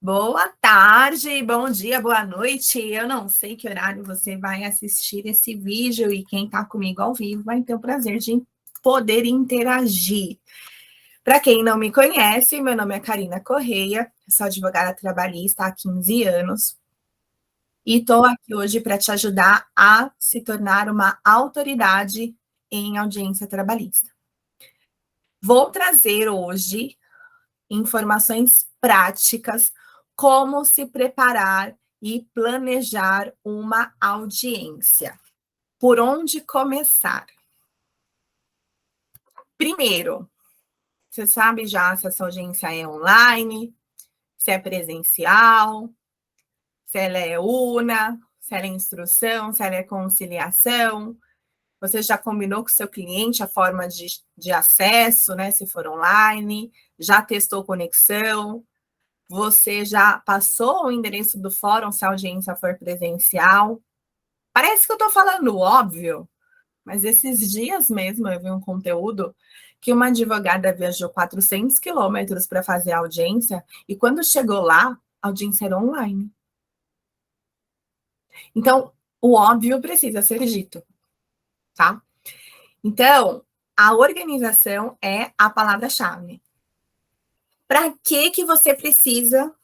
Boa tarde, bom dia, boa noite. Eu não sei que horário você vai assistir esse vídeo e quem está comigo ao vivo vai ter o prazer de poder interagir. Para quem não me conhece, meu nome é Karina Correia, sou advogada trabalhista há 15 anos e estou aqui hoje para te ajudar a se tornar uma autoridade em audiência trabalhista. Vou trazer hoje informações práticas, como se preparar e planejar uma audiência. Por onde começar? Primeiro, você sabe já se essa audiência é online, se é presencial, se ela é una, se ela é instrução, se ela é conciliação. Você já combinou com o seu cliente a forma de acesso, né? Se for online, já testou conexão, você já passou o endereço do fórum se a audiência for presencial? Parece que eu estou falando óbvio, mas esses dias mesmo eu vi um conteúdo que uma advogada viajou 400 quilômetros para fazer a audiência e quando chegou lá, a audiência era online. Então, o óbvio precisa ser dito, tá? Então, a organização é a palavra-chave. Para que você precisa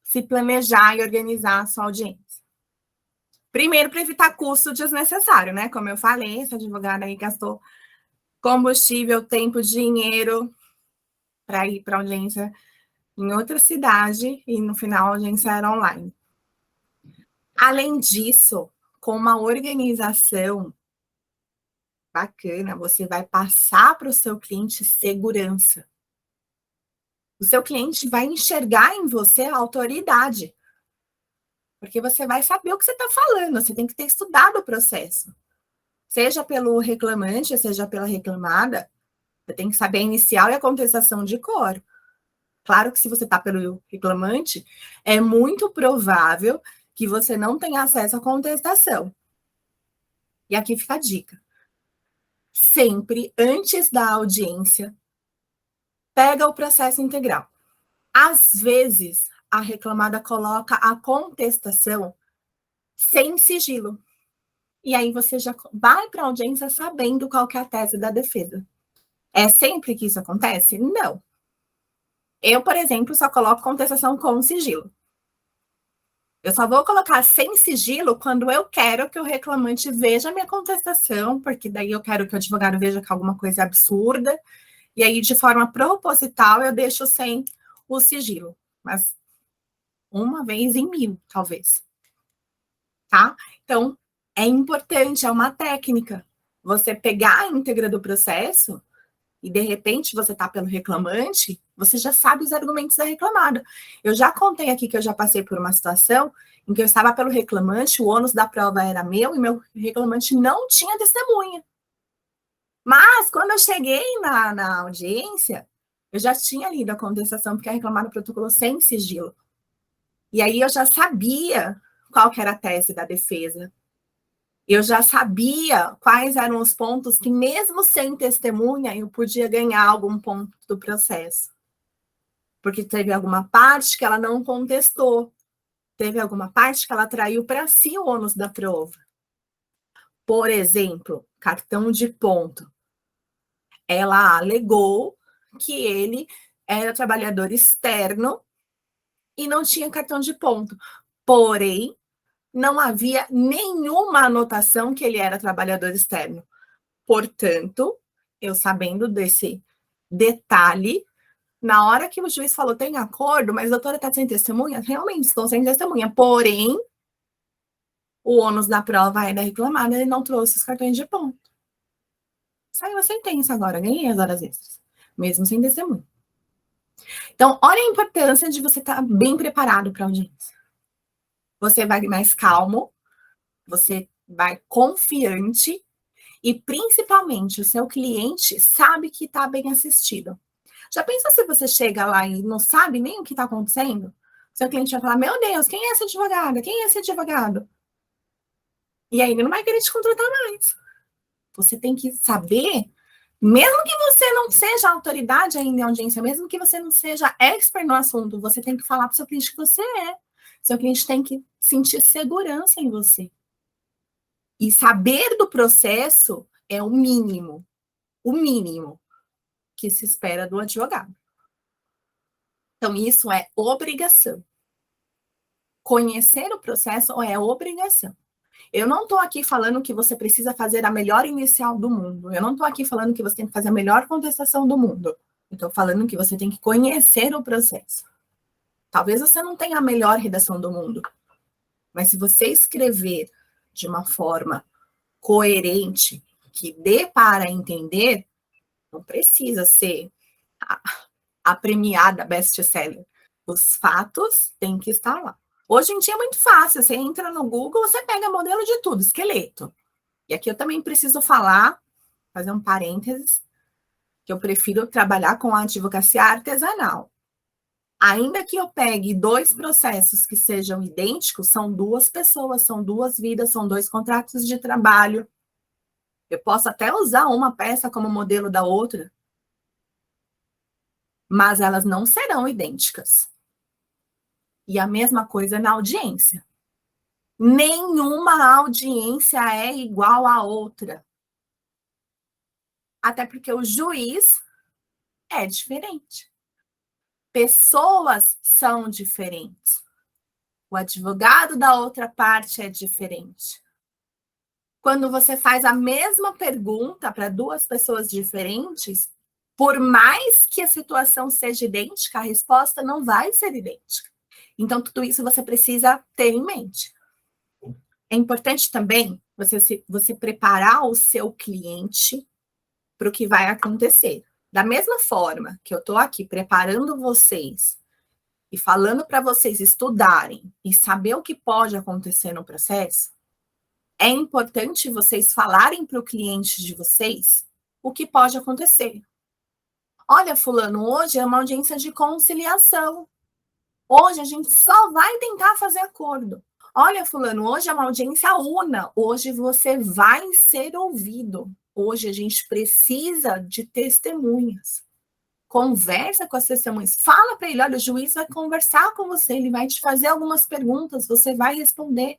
se planejar e organizar a sua audiência? Primeiro, para evitar custo desnecessário, né? Como eu falei, essa advogada aí gastou combustível, tempo, dinheiro para ir para audiência em outra cidade e no final a audiência era online. Além disso, com uma organização bacana, você vai passar para o seu cliente segurança. O seu cliente vai enxergar em você a autoridade, porque você vai saber o que você está falando, você tem que ter estudado o processo. Seja pelo reclamante, seja pela reclamada, você tem que saber a inicial e a contestação de cor. Claro que se você está pelo reclamante, é muito provável que você não tenha acesso à contestação. E aqui fica a dica. Sempre, antes da audiência, pega o processo integral. Às vezes, a reclamada coloca a contestação sem sigilo. E aí você já vai para a audiência sabendo qual que é a tese da defesa. É sempre que isso acontece? Não. Eu, por exemplo, só coloco contestação com sigilo. Eu só vou colocar sem sigilo quando eu quero que o reclamante veja a minha contestação, porque daí eu quero que o advogado veja que alguma coisa é absurda, e aí, de forma proposital, eu deixo sem o sigilo. Mas uma vez em 1000, talvez. Tá? Então, é importante, é uma técnica. Você pegar a íntegra do processo e de repente você está pelo reclamante, você já sabe os argumentos da reclamada. Eu já contei aqui que eu já passei por uma situação em que eu estava pelo reclamante, o ônus da prova era meu e meu reclamante não tinha testemunha. Mas quando eu cheguei na audiência, eu já tinha lido a contestação, porque a reclamada protocolou sem sigilo. E aí eu já sabia qual que era a tese da defesa. Eu já sabia quais eram os pontos que, mesmo sem testemunha, eu podia ganhar algum ponto do processo. Porque teve alguma parte que ela não contestou, teve alguma parte que ela traiu para si o ônus da prova. Por exemplo, cartão de ponto. Ela alegou que ele era trabalhador externo e não tinha cartão de ponto. Porém, não havia nenhuma anotação que ele era trabalhador externo. Portanto, eu sabendo desse detalhe, na hora que o juiz falou, tem acordo, mas a doutora está sem testemunha? Realmente, estou sem testemunha. Porém, o ônus da prova é da reclamada, ele não trouxe os cartões de ponto. Saiu a sentença agora, ganhei as horas extras, mesmo sem testemunha. Então, olha a importância de você estar bem preparado para a audiência. Você vai mais calmo, você vai confiante e, principalmente, o seu cliente sabe que está bem assistido. Já pensou se você chega lá e não sabe nem o que está acontecendo? Seu cliente vai falar, meu Deus, quem é essa advogada? Quem é esse advogado? E aí ele não vai querer te contratar mais. Você tem que saber Mesmo que você não seja autoridade ainda em audiência, mesmo que você não seja expert no assunto, você tem que falar para o seu cliente que você é. Seu cliente tem que sentir segurança em você. E saber do processo é o mínimo que se espera do advogado. Então, isso é obrigação. Conhecer o processo é obrigação. Eu não estou aqui falando que você precisa fazer a melhor inicial do mundo. Eu não estou aqui falando que você tem que fazer a melhor contestação do mundo. Eu estou falando que você tem que conhecer o processo. Talvez você não tenha a melhor redação do mundo, mas se você escrever de uma forma coerente, que dê para entender, não precisa ser a premiada best-seller. Os fatos têm que estar lá. Hoje em dia é muito fácil. Você entra no Google, você pega modelo de tudo, esqueleto. E aqui eu também preciso falar, fazer um parênteses, que eu prefiro trabalhar com a advocacia artesanal. Ainda que eu pegue 2 processos que sejam idênticos, são 2 pessoas, são 2 vidas, são 2 contratos de trabalho. Eu posso até usar uma peça como modelo da outra, mas elas não serão idênticas. E a mesma coisa na audiência. Nenhuma audiência é igual à outra. Até porque o juiz é diferente. Pessoas são diferentes. O advogado da outra parte é diferente. Quando você faz a mesma pergunta para 2 pessoas diferentes, por mais que a situação seja idêntica, a resposta não vai ser idêntica. Então, tudo isso você precisa ter em mente. É importante também você preparar o seu cliente para o que vai acontecer. Da mesma forma que eu estou aqui preparando vocês e falando para vocês estudarem e saber o que pode acontecer no processo, é importante vocês falarem para o cliente de vocês o que pode acontecer. Olha, fulano, hoje é uma audiência de conciliação. Hoje a gente só vai tentar fazer acordo. Olha, fulano, hoje é uma audiência una. Hoje você vai ser ouvido. Hoje a gente precisa de testemunhas. Conversa com as testemunhas. Fala para ele, olha, o juiz vai conversar com você, ele vai te fazer algumas perguntas, você vai responder.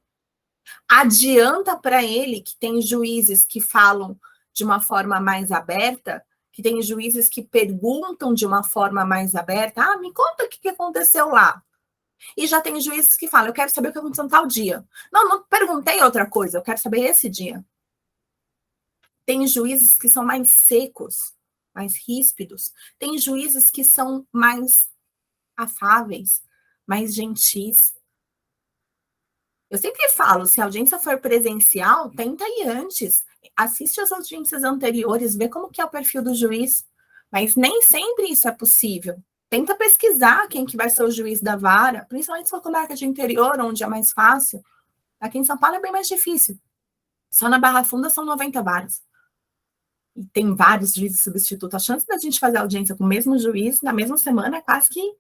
Adianta para ele que tem juízes que falam de uma forma mais aberta, que tem juízes que perguntam de uma forma mais aberta. Ah, me conta o que aconteceu lá. E já tem juízes que falam, eu quero saber o que aconteceu no tal dia. Não perguntei outra coisa, eu quero saber esse dia. Tem juízes que são mais secos, mais ríspidos. Tem juízes que são mais afáveis, mais gentis. Eu sempre falo, se a audiência for presencial, tenta ir antes. Assiste as audiências anteriores, vê como que é o perfil do juiz. Mas nem sempre isso é possível. Tenta pesquisar quem que vai ser o juiz da vara, principalmente se for comarca de interior, onde é mais fácil. Aqui em São Paulo é bem mais difícil. Só na Barra Funda são 90 varas. E tem vários juízes substitutos. A chance da gente fazer audiência com o mesmo juiz na mesma semana é quase que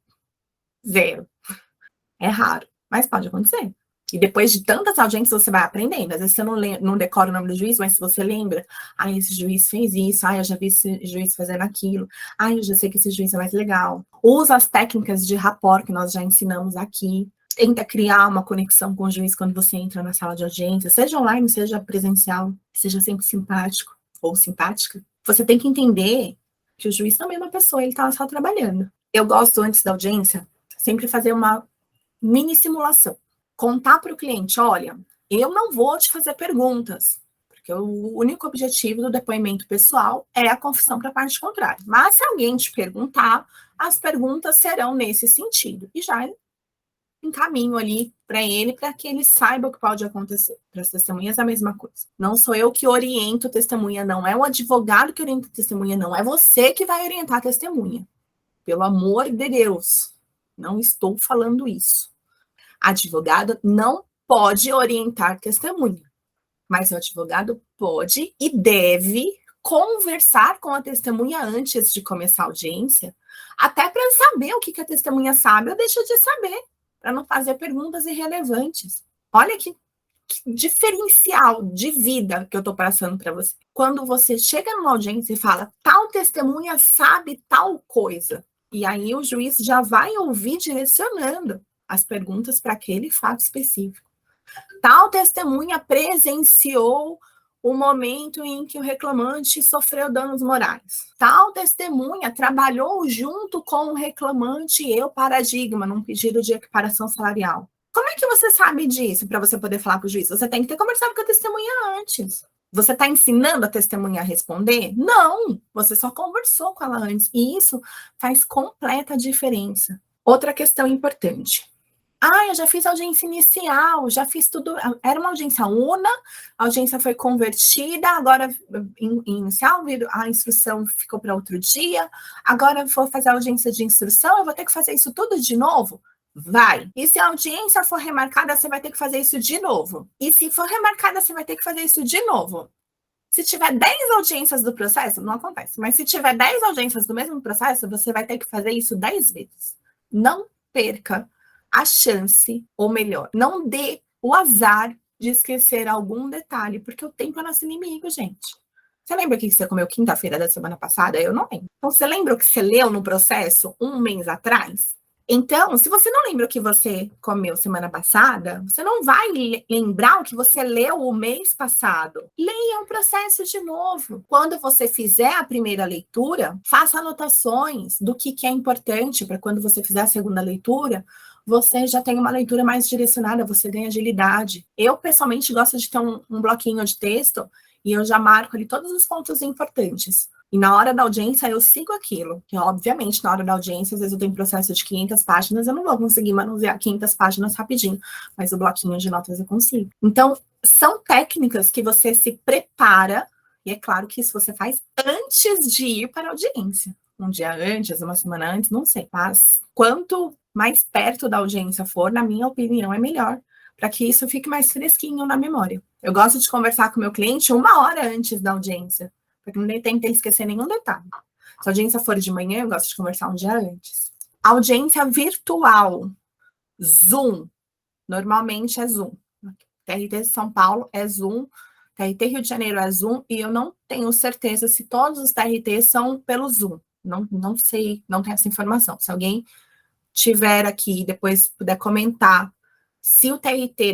0. É raro, mas pode acontecer. E depois de tantas audiências, você vai aprendendo. Às vezes você não decora o nome do juiz, mas se você lembra, esse juiz fez isso, eu já vi esse juiz fazendo aquilo, eu já sei que esse juiz é mais legal. Usa as técnicas de rapport que nós já ensinamos aqui. Tenta criar uma conexão com o juiz quando você entra na sala de audiência, seja online, seja presencial, seja sempre simpático ou simpática. Você tem que entender que o juiz também é uma pessoa, ele está só trabalhando. Eu gosto, antes da audiência, sempre fazer uma mini simulação. Contar para o cliente, olha, eu não vou te fazer perguntas, porque o único objetivo do depoimento pessoal é a confissão para a parte contrária. Mas se alguém te perguntar, as perguntas serão nesse sentido. E já encaminho ali para ele, para que ele saiba o que pode acontecer. Para as testemunhas é a mesma coisa. Não sou eu que oriento a testemunha, não é o advogado que orienta a testemunha, não é você que vai orientar a testemunha. Pelo amor de Deus, não estou falando isso. Advogado não pode orientar testemunha, mas o advogado pode e deve conversar com a testemunha antes de começar a audiência, até para saber o que a testemunha sabe ou deixa de saber, para não fazer perguntas irrelevantes. Olha que diferencial de vida que eu estou passando para você. Quando você chega numa audiência e fala, tal testemunha sabe tal coisa, e aí o juiz já vai ouvir direcionando as perguntas para aquele fato específico. Tal testemunha presenciou o momento em que o reclamante sofreu danos morais. Tal testemunha trabalhou junto com o reclamante e o paradigma num pedido de equiparação salarial. Como é que você sabe disso para você poder falar para o juiz? Você tem que ter conversado com a testemunha antes. Você está ensinando a testemunha a responder? Não, você só conversou com ela antes. E isso faz completa diferença. Outra questão importante. Eu já fiz audiência inicial, já fiz tudo. Era uma audiência una, a audiência foi convertida, agora inicial, a instrução ficou para outro dia, agora vou fazer a audiência de instrução, eu vou ter que fazer isso tudo de novo? Vai. E se a audiência for remarcada, você vai ter que fazer isso de novo. E se for remarcada, você vai ter que fazer isso de novo. Se tiver 10 audiências do processo, não acontece, mas se tiver 10 audiências do mesmo processo, você vai ter que fazer isso 10 vezes. Não perca a chance, ou melhor, não dê o azar de esquecer algum detalhe, porque o tempo é nosso inimigo, gente. Você lembra o que você comeu quinta-feira da semana passada? Eu não lembro. Então, você lembra o que você leu no processo um mês atrás? Então, se você não lembra o que você comeu semana passada, você não vai lembrar o que você leu o mês passado. Leia o processo de novo. Quando você fizer a primeira leitura, faça anotações do que é importante para quando você fizer a segunda leitura, você já tem uma leitura mais direcionada, você ganha agilidade. Eu, pessoalmente, gosto de ter um bloquinho de texto e eu já marco ali todos os pontos importantes. E na hora da audiência, eu sigo aquilo. Que, obviamente, na hora da audiência, às vezes eu tenho um processo de 500 páginas, eu não vou conseguir manusear 500 páginas rapidinho, mas o bloquinho de notas eu consigo. Então, são técnicas que você se prepara, e é claro que isso você faz antes de ir para a audiência. Um dia antes, uma semana antes, não sei. Mas quanto mais perto da audiência for, na minha opinião, é melhor, para que isso fique mais fresquinho na memória. Eu gosto de conversar com o meu cliente 1 hora antes da audiência, porque não tem que esquecer nenhum detalhe. Se a audiência for de manhã, eu gosto de conversar um dia antes. Audiência virtual, Zoom, normalmente é Zoom. TRT de São Paulo é Zoom, TRT Rio de Janeiro é Zoom, e eu não tenho certeza se todos os TRTs são pelo Zoom. Não sei, não tenho essa informação. Se alguém tiver aqui e depois puder comentar se o TRT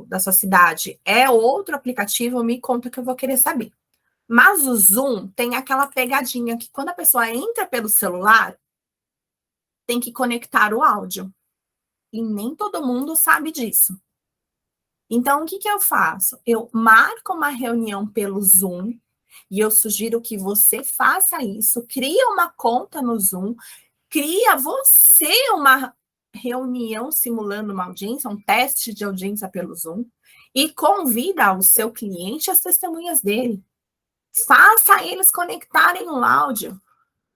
da sua cidade é outro aplicativo, me conta que eu vou querer saber. Mas o Zoom tem aquela pegadinha que quando a pessoa entra pelo celular, tem que conectar o áudio. E nem todo mundo sabe disso. Então, o que eu faço? Eu marco uma reunião pelo Zoom, e eu sugiro que você faça isso, cria uma conta no Zoom, cria você uma reunião simulando uma audiência, um teste de audiência pelo Zoom, e convida o seu cliente as testemunhas dele. Faça eles conectarem o áudio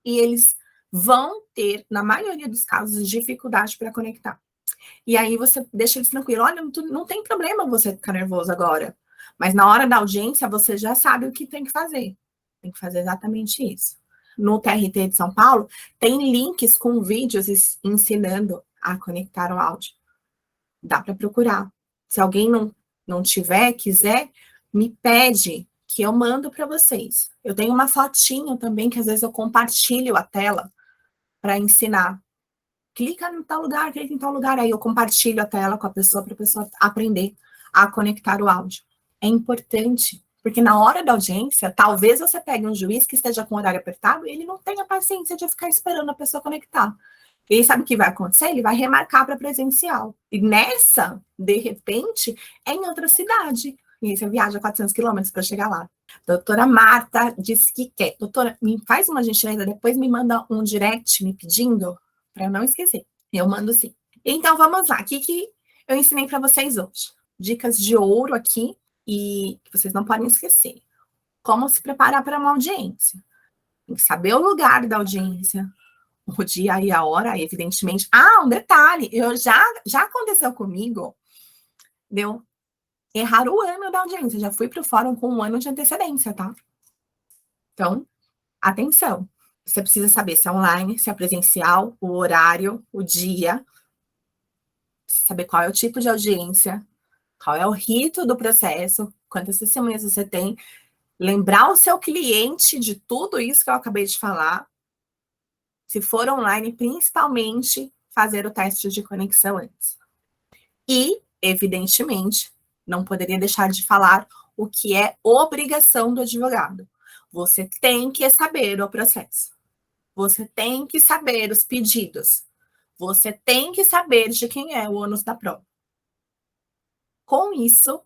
e eles vão ter, na maioria dos casos, dificuldade para conectar. E aí você deixa eles tranquilos. Olha, não tem problema você ficar nervoso agora. Mas na hora da audiência, você já sabe o que tem que fazer. Tem que fazer exatamente isso. No TRT de São Paulo, tem links com vídeos ensinando a conectar o áudio. Dá para procurar. Se alguém não tiver, quiser, me pede que eu mando para vocês. Eu tenho uma fotinho também, que às vezes eu compartilho a tela para ensinar. Clica em tal lugar, clica em tal lugar, aí eu compartilho a tela com a pessoa para a pessoa aprender a conectar o áudio. É importante, porque na hora da audiência, talvez você pegue um juiz que esteja com o horário apertado e ele não tenha paciência de ficar esperando a pessoa conectar. E sabe o que vai acontecer? Ele vai remarcar para presencial. E nessa, de repente, é em outra cidade. E você viaja 400 quilômetros para chegar lá. Doutora Marta disse que quer. Doutora, me faz uma gentileza, depois me manda um direct me pedindo, para eu não esquecer. Eu mando sim. Então, vamos lá. O que eu ensinei para vocês hoje? Dicas de ouro aqui e que vocês não podem esquecer. Como se preparar para uma audiência. Tem que saber o lugar da audiência, o dia e a hora, evidentemente. Um detalhe, já aconteceu comigo, deu errar o ano da audiência. Já fui para o fórum com 1 ano de antecedência, tá? Então, atenção. Você precisa saber se é online, se é presencial, o horário, o dia. Saber qual é o tipo de audiência, qual é o rito do processo, quantas testemunhas você tem, lembrar o seu cliente de tudo isso que eu acabei de falar. Se for online, principalmente fazer o teste de conexão antes. E, evidentemente, não poderia deixar de falar o que é obrigação do advogado. Você tem que saber o processo. Você tem que saber os pedidos. Você tem que saber de quem é o ônus da prova. Com isso,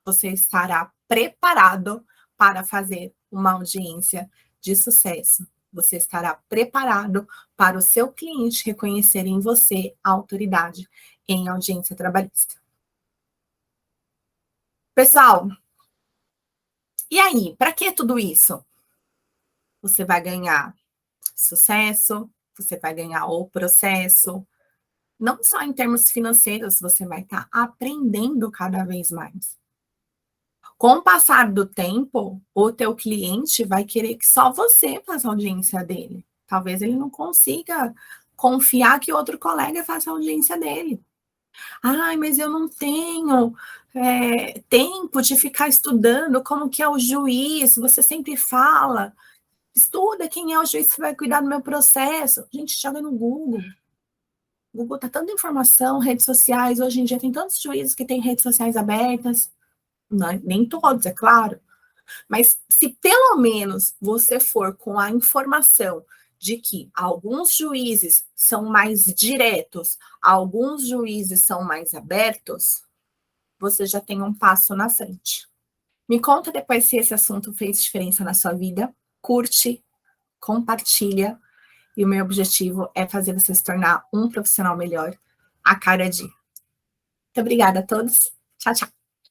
você estará preparado para fazer uma audiência de sucesso. Você estará preparado para o seu cliente reconhecer em você a autoridade em audiência trabalhista. Pessoal, e aí, para que tudo isso? Você vai ganhar sucesso, você vai ganhar o processo, não só em termos financeiros, você vai estar aprendendo cada vez mais. Com o passar do tempo, o teu cliente vai querer que só você faça a audiência dele. Talvez ele não consiga confiar que outro colega faça a audiência dele. Ai, mas eu não tenho tempo de ficar estudando como que é o juiz. Você sempre fala, estuda quem é o juiz que vai cuidar do meu processo. A gente joga no Google. O Google tá tanta informação, redes sociais. Hoje em dia tem tantos juízes que têm redes sociais abertas. Não, nem todos, é claro. Mas se pelo menos você for com a informação de que alguns juízes são mais diretos, alguns juízes são mais abertos, você já tem um passo na frente. Me conta depois se esse assunto fez diferença na sua vida. Curte, compartilha. E o meu objetivo é fazer você se tornar um profissional melhor a cada dia. Muito obrigada a todos. Tchau, tchau.